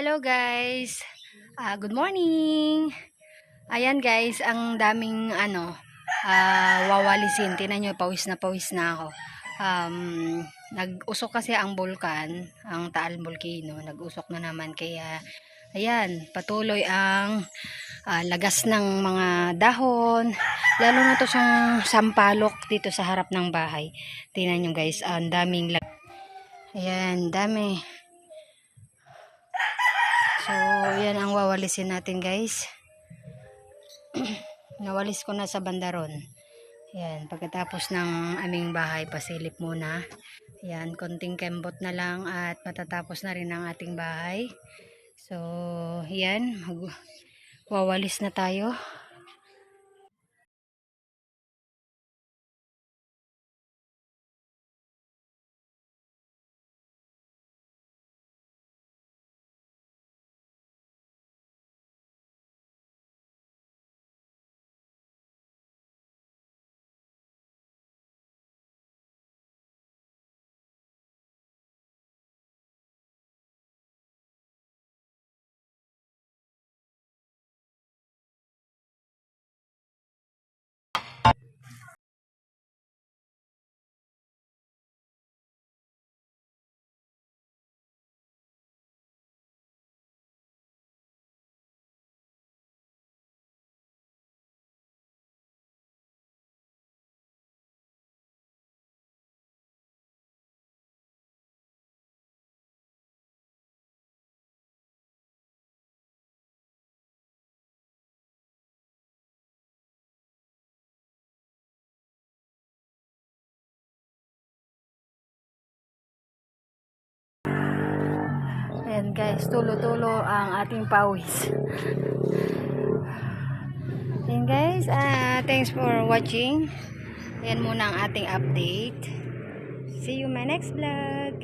Hello guys. Good morning. Ayan guys, ang daming wawalisin. Tingnan nyo, pawis na ako. Nag-usok kasi ang bulkan, ang Taal Volcano. Nag-usok na naman kaya ayan, patuloy ang lagas ng mga dahon. Lalo na to siyang sampalok dito sa harap ng bahay. Tingnan nyo guys, ang daming ayan, dami. So, yan ang wawalisin natin guys. Nawalis ko na sa bandaron. Yan, pagkatapos ng aming bahay, pasilip muna. Yan, konting kembot na lang at matatapos na rin ang ating bahay. So, yan, wawalis na tayo. Ayan guys, tulo-tulo ang ating pawis. Ayan guys, thanks for watching. Ayan muna ang ating update. See you my next vlog.